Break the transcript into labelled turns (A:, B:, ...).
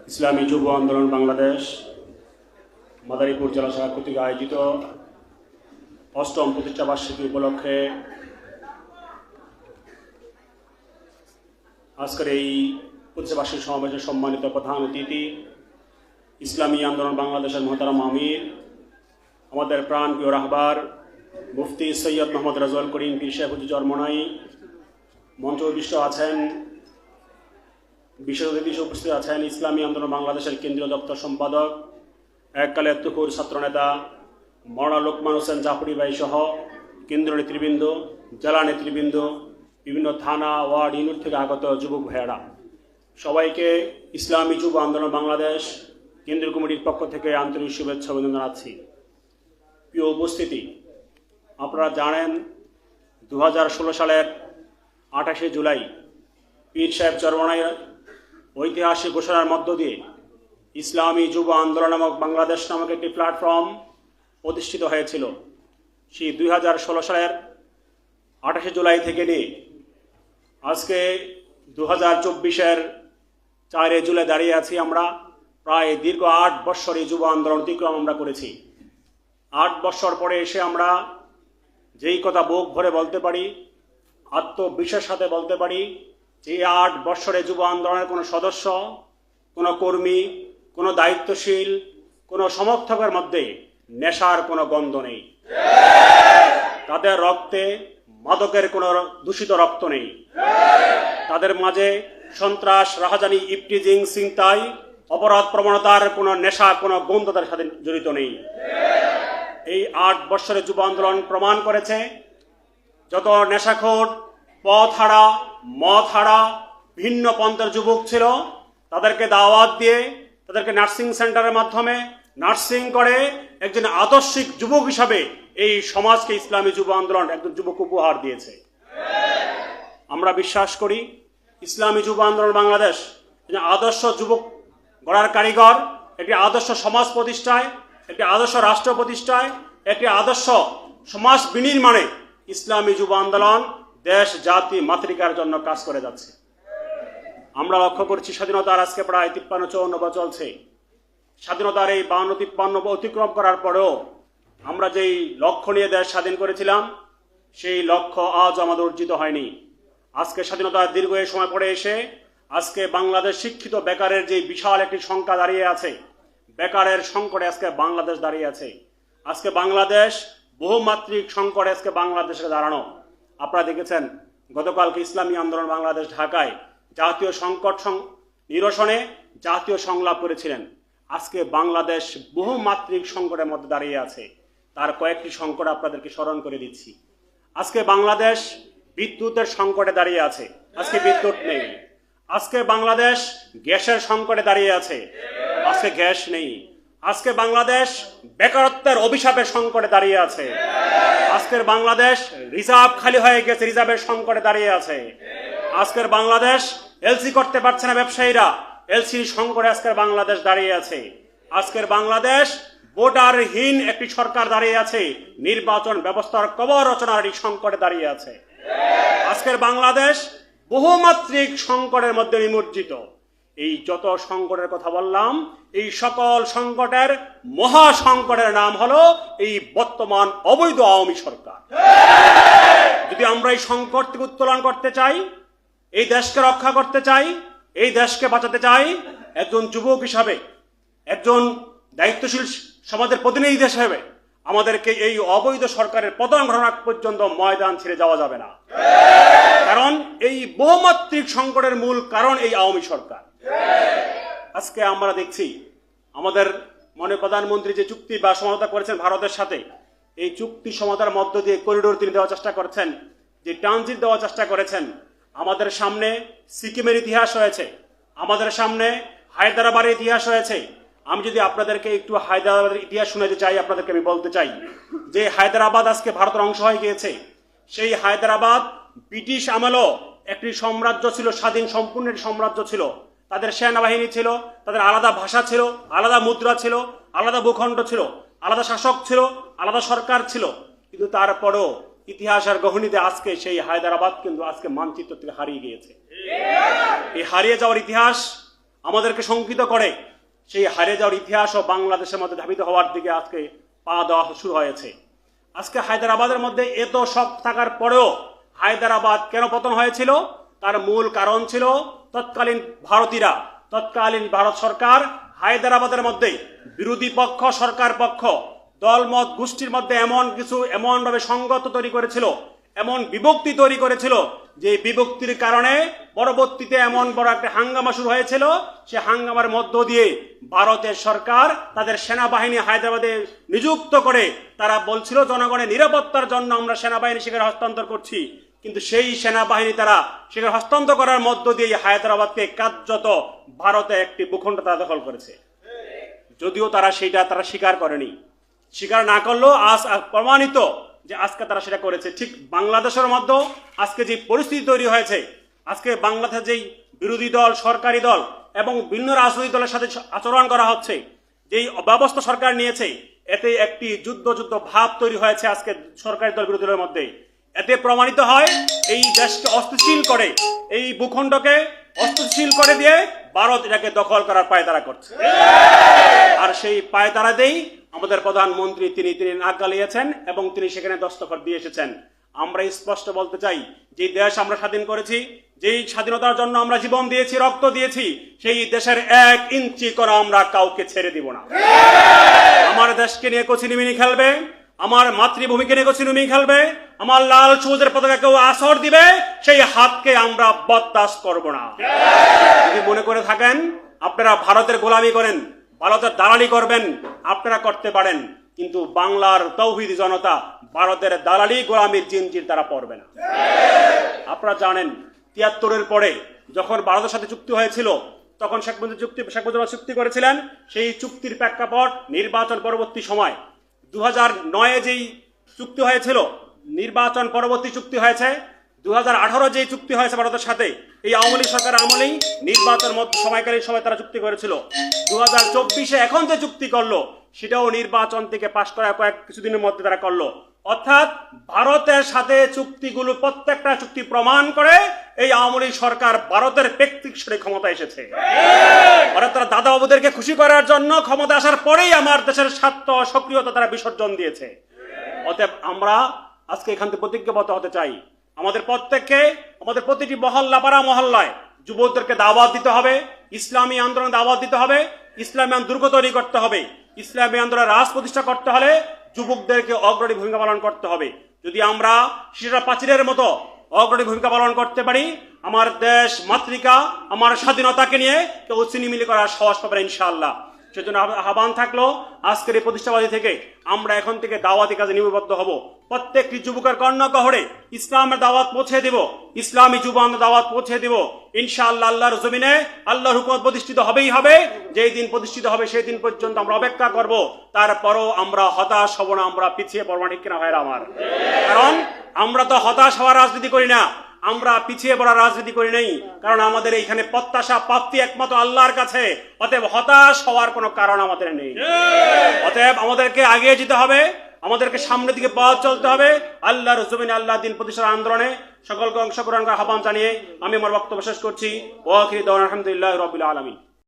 A: ইসলামী যুব আন্দোলন বাংলাদেশ মাদারীপুর জেলা শাখা কর্তৃক আয়োজিত অষ্টম প্রতিষ্ঠা বার্ষিকী উপলক্ষে আজকের এই প্রতিষ্ঠা বার্ষিকী সমাবেশে সম্মানিত প্রধান অতিথি ইসলামী আন্দোলন বাংলাদেশের মহতারাম আমির, আমাদের প্রাণপ্রিয় রাহবার মুফতি সৈয়দ মোহাম্মদ রাজওয়াল করিম পীর সাহেব হুজুর চরমনাই, মঞ্চবিষ্ট আছেন বিশেষ অতিথি উপস্থিত আছেন ইসলামী আন্দোলন বাংলাদেশের কেন্দ্রীয় দপ্তর সম্পাদক, এককালে তুকুর ছাত্রনেতা মৌলানা লোকমান হোসেন জাফরি ভাই সহ কেন্দ্র নেতৃবৃন্দ, জেলা নেতৃবৃন্দ, বিভিন্ন থানা ওয়ার্ড ইউনিট থেকে আগত যুবক ভাইয়েরা, সবাইকে ইসলামী যুব আন্দোলন বাংলাদেশ কেন্দ্রীয় কমিটির পক্ষ থেকে আন্তরিক শুভেচ্ছা অভিনন্দন জানাচ্ছি। প্রিয় উপস্থিতি, আপনারা জানেন 2016 সালের 28শে জুলাই পীর সাহেব চরমনাই ঐতিহাসিক ঘোষণার মধ্য দিয়ে ইসলামী যুব আন্দোলন নামক বাংলাদেশ নামক একটি প্ল্যাটফর্ম প্রতিষ্ঠিত হয়েছিল। সেই 2016 সালের 28শে জুলাই থেকে নিয়ে আজকে 2024-এর 4 জুলাই দাঁড়িয়ে আছি। আমরা প্রায় দীর্ঘ 8 বৎসর এই যুব আন্দোলন অতিক্রম আমরা করেছি। 8 বৎসর পরে এসে আমরা যেই কথা বুক ভরে বলতে পারি, আত্মবিশ্বাসের সাথে বলতে পারি যে 8 বৎসরে যুব আন্দোলনের কোনো সদস্য, কোনো কর্মী, কোনো দায়িত্বশীল, কোনো সমর্থকের মধ্যে নেশার কোনো গন্ধ নেই। তাদের রক্তে মাদকের কোনো দূষিত রক্ত নেই। তাদের মাঝে সন্ত্রাস, রাহাজানি, ইফটিজিং, ছিনতাই, অপরাধ প্রবণতার কোনো নেশা, কোনো গন্ধ তাদের সাথে জড়িত নেই। এই 8 বৎসরে যুব আন্দোলন প্রমাণ করেছে যত নেশাখোর, পথ হারা, মদ হারা, ভিন্ন পন্থার যুবক ছিল, তাদেরকে দাওয়াত দিয়ে তাদেরকে নার্সিং সেন্টারের মাধ্যমে নার্সিং করে একজন আদর্শিক যুবক হিসাবে এই সমাজকে ইসলামী যুব আন্দোলন একজন যুবক উপহার দিয়েছে। আমরা বিশ্বাস করি ইসলামী যুব আন্দোলন বাংলাদেশ আদর্শ যুবক গড়ার কারিগর, একটি আদর্শ সমাজ প্রতিষ্ঠায়, একটি আদর্শ রাষ্ট্র প্রতিষ্ঠায়, একটি আদর্শ সমাজ বিনির্মাণে ইসলামী যুব আন্দোলন দেশ, জাতি, মাতৃকার জন্য কাজ করে যাচ্ছে। আমরা লক্ষ্য করছি স্বাধীনতার আজকে প্রায় 53-54 বছর চলছে। স্বাধীনতার এই 52-53 অতিক্রম করার পরেও আমরা যেই লক্ষ্য নিয়ে দেশ স্বাধীন করেছিলাম সেই লক্ষ্য আজ আমাদের অর্জিত হয়নি। আজকে স্বাধীনতার দীর্ঘ এই সময় পরে এসে আজকে বাংলাদেশ শিক্ষিত বেকারের যে বিশাল একটি সংখ্যা দাঁড়িয়ে আছে, বেকারের সংকটে আজকে বাংলাদেশ দাঁড়িয়ে আছে। আজকে বাংলাদেশ বহুমাত্রিক সংকটে আজকে বাংলাদেশকে দাঁড়ানো। আপনারা দেখেছেন গতকালকে ইসলামী আন্দোলন বাংলাদেশ ঢাকায় জাতীয় সংকট নিরসনে জাতীয় সংলাপ করেছিলেন। আজকে বাংলাদেশ বহুমাত্রিক সংকটের মধ্যে দাঁড়িয়ে আছে। তার কয়েকটি সংকট আপনাদেরকে স্মরণ করে দিচ্ছি। আজকে বাংলাদেশ বিদ্যুতের সংকটে দাঁড়িয়ে আছে, আজকে বিদ্যুৎ নেই। আজকে বাংলাদেশ গ্যাসের সংকটে দাঁড়িয়ে আছে, আজকে গ্যাস নেই। আজকে বাংলাদেশ বেকারত্বের অভিশাপের সংকটে দাঁড়িয়ে আছে। আজকের বাংলাদেশ রিজার্ভ খালি হয়ে গেছে, রিজার্ভের সংকটে দাঁড়িয়ে আছে। আজকের বাংলাদেশ এলসি করতে পারছে না ব্যবসায়ীরা, এলসি সংকটে আজকের বাংলাদেশ দাঁড়িয়ে আছে। আজকের বাংলাদেশ ভোটারহীন একটি সরকার দাঁড়িয়ে আছে, নির্বাচন ব্যবস্থার কবর রচনার এই সংকটে দাঁড়িয়ে আছে। আজকের বাংলাদেশ বহুমাত্রিক সংকটের মধ্যে নিমজ্জিত। এই যত সংকটের কথা বললাম, এই সকল সংকটের মহা সংকটের নাম হলো এই বর্তমান অবৈধ আওয়ামী সরকার। যদি আমরা এই সংকট থেকে উত্তোলন করতে চাই, এই দেশকে রক্ষা করতে চাই, এই দেশকে বাঁচাতে চাই, একজন যুবক হিসাবে, একজন দায়িত্বশীল সমাজের প্রতিনিধি হিসেবে আমাদেরকে এই অবৈধ সরকারের পতন ঘটনা পর্যন্ত ময়দান ছেড়ে যাওয়া যাবে না। কারণ এই বহুমাত্রিক সংকটের মূল কারণ এই আওয়ামী সরকার। আজকে আমরা দেখছি আমাদের মাননীয় প্রধানমন্ত্রী যে চুক্তি বা সমঝোতা করেছেন ভারতের সাথে, এই চুক্তি সমঝোতার মধ্য দিয়ে করিডোর তিনি দেওয়ার চেষ্টা করেছেন, যে ট্রানজিট দেওয়ার চেষ্টা করেছেন। আমাদের সামনে সিকিমের ইতিহাস হয়েছে, আমাদের সামনে হায়দ্রাবাদের ইতিহাস হয়েছে। আমি যদি আপনাদেরকে একটু হায়দ্রাবাদের ইতিহাস শোনাতে চাই, আপনাদেরকে আমি বলতে চাই যে হায়দ্রাবাদ আজকে ভারতের অংশ হয়ে গিয়েছে। সেই হায়দ্রাবাদ ব্রিটিশ আমলেও একটি সাম্রাজ্য ছিল, স্বাধীন সম্পূর্ণ সাম্রাজ্য ছিল। তাদের সেনাবাহিনী ছিল, তাদের আলাদা ভাষা ছিল, আলাদা মুদ্রা ছিল, আলাদা ভূখণ্ড ছিল, আলাদা শাসক ছিল, আলাদা সরকার ছিল। কিন্তু তারপরও ইতিহাসের গহনিতে আজকে সেই হায়দ্রাবাদ কিন্তু আজকে মানচিত্র থেকে হারিয়ে গিয়েছে। এই হারিয়ে যাওয়ার ইতিহাস আমাদেরকে শঙ্কিত করে সেই হারিয়ে যাওয়ার ইতিহাস ও বাংলাদেশের মধ্যে ধাবিত হওয়ার দিকে আজকে পা দেওয়া শুরু হয়েছে। আজকে হায়দ্রাবাদের মধ্যে এত সব থাকার পরেও হায়দ্রাবাদ কেন পতন হয়েছিল? তার মূল কারণ ছিল তৎকালীন ভারত সরকার হায়দ্রাবাদের মধ্যে বিরোধী পক্ষ সরকার পক্ষ দলমত গোষ্ঠীর মধ্যে এমনভাবে সংগত তৈরি করেছিল, এমন বিভক্তি তৈরি করেছিল, যে বিভক্তির কারণে পরবর্তীতে এমন বড় একটা হাঙ্গামা শুরু হয়েছিল। সে হাঙ্গামার মধ্য দিয়ে ভারতের সরকার তাদের সেনাবাহিনী হায়দ্রাবাদে নিযুক্ত করে তারা বলছিল জনগণের নিরাপত্তার জন্য আমরা সেনাবাহিনী সেখানে হস্তান্তর করছি, কিন্তু সেই সেনাবাহিনী তারা সেখানে হস্তান্তর করার মধ্য দিয়ে হায়দ্রাবাদকে কার্যত ভারতে একটি ভূখণ্ড তারা দখল করেছে। যদিও তারা স্বীকার করেনি, স্বীকার না করলেও আজ প্রমাণিত যে আজকে তারা সেটা করেছে। ঠিক বাংলাদেশের মধ্যে আজকে যে পরিস্থিতি তৈরি হয়েছে, আজকে বাংলাদেশের যেই বিরোধী দল সরকারি দল এবং বিভিন্ন রাজনৈতিক দলের সাথে আচরণ করা হচ্ছে, যেই ব্যবস্থা সরকার নিয়েছে, এতে একটি যুদ্ধ ভাব তৈরি হয়েছে আজকে সরকারি দল বিরোধী দলের মধ্যে। এতে প্রমাণিত হয় এই দেশকে অস্থিতিশীল করে, এই ভূখণ্ডকে অস্থিতিশীল করে দিয়ে ভারত এটাকে দখল করার পায়তারা করছে। আর সেই পায়তারাতেই আমাদের প্রধানমন্ত্রী তিনি নাক গালিয়েছেন এবং তিনি সেখানে দস্তখত দিয়ে এসেছেন। আমরা স্পষ্ট বলতে চাই, যে দেশ আমরা স্বাধীন করেছি, যেই স্বাধীনতার জন্য আমরা জীবন দিয়েছি, রক্ত দিয়েছি, সেই দেশের 1 ইঞ্চি করে আমরা কাউকে ছেড়ে দিব না। আমার দেশকে নিয়ে কচিনিমিনি খেলবে, আমার মাতৃভূমিকে নিয়ে কচিনিমিনি খেলবে, আমার লাল সবুজের পতাকা কেউ আসর দিবে, সেই হাতকে আমরা বরদাস্ত করব না। যদি মনে করে থাকেন আপনারা ভারতের গোলামি করেন, ভারতের দালালি করবেন, আপনারা করতে পারেন, কিন্তু বাংলার তৌহিদি জনতা ভারতের দালালি গোলামির জিনজির তারা পড়বে না। আপনারা জানেন ৭৩-এর পরে যখন ভারতের সাথে চুক্তি হয়েছিল, তখন শেখ মুজিবুর চুক্তি করেছিলেন। সেই চুক্তির প্রেক্ষাপট নির্বাচন পরবর্তী সময় 2009-এ যেই চুক্তি হয়েছিল, নির্বাচন পরবর্তী চুক্তি হয়েছে। 2018 যেই চুক্তি হয়েছে ভারতের সাথে, এই আওয়ামী লীগ সরকার আমলেই নির্বাচন সময়কালীন সময় তারা চুক্তি করেছিল। 2024-এ এখন যে চুক্তি করলো, সেটাও নির্বাচন থেকে পাশ করা কিছুদিনের মধ্যে তারা করলো। অর্থাৎ ভারতের সাথে চুক্তিগুলো প্রত্যেকটা চুক্তি প্রমাণ করে এই আওয়ামী লীগ সরকার ভারতের ব্যক্তিক সুরে ক্ষমতা এসেছে। ভারত তারা দাদা বাবুদেরকে খুশি করার জন্য ক্ষমতা আসার পরেই আমার দেশের স্বার্থ সক্রিয়তা তারা বিসর্জন দিয়েছে। অতএব আমরা আজকে এখান থেকে প্রতিজ্ঞাবদ্ধ হতে চাই, আমাদের প্রত্যেককে আমাদের প্রতিটি পাড়া মহল্লায় যুবকদেরকে দাওয়াত দিতে হবে, ইসলামী আন্দোলনে দাওয়াত দিতে হবে, ইসলামী দুর্গ তৈরি করতে হবে। ইসলামী আন্দোলনের রাজ প্রতিষ্ঠা করতে হলে যুবকদেরকে অগ্রণী ভূমিকা পালন করতে হবে। যদি আমরা শিশুরা প্রাচীরের মতো অগ্রণী ভূমিকা পালন করতে পারি, আমার দেশ মাতৃকা আমার স্বাধীনতাকে নিয়ে কেউ চিনিমিনি করার সাহস পাবে ইনশাআল্লাহ। সেজন্য আহ্বান থাকলো আজকের এই প্রতিষ্ঠাবাদী থেকে আমরা এখন থেকে দাওয়াতি কাজে নিয়মিত হব। প্রত্যেকটি যুবকের কর্ণগহরে ইসলামের দাওয়াত পৌঁছে দিব, ইসলামী যুবান দাওয়াত পৌঁছে দিব। ইনশাআল্লাহ আল্লাহর জমিনে আল্লাহর হুকুমত প্রতিষ্ঠিত হবেই হবে। যেই দিন প্রতিষ্ঠিত হবে সেই দিন পর্যন্ত আমরা অপেক্ষা করব। তারপরও আমরা হতাশ হব না, আমরা পিছিয়ে পড়ব না, ঠিক কিনা ভাইরা আমার? কারণ আমরা তো হতাশ হওয়ার রাজনীতি করি না, আমরা পিছিয়ে পড়ার রাজনীতি করি নাই। কারণ আমাদের এইখানে প্রত্যাশা প্রাপ্তি একমাত্র আল্লাহর কাছে। অতএব হতাশ হওয়ার কোনো কারণ আমাদের নেই। অতএব আমাদেরকে এগিয়ে যেতে হবে, আমাদেরকে সামনের দিকে পথ চলতে হবে। আল্লাহর জমিনে আল্লাহ দিন প্রতিষ্ঠার আন্দোলনে সকলকে অংশগ্রহণ করার আহ্বান জানিয়ে আমি আমার বক্তব্য শেষ করছি। ওয়া আখিরু দাওয়ানা আলহামদুলিল্লাহি রাব্বিল আলামিন।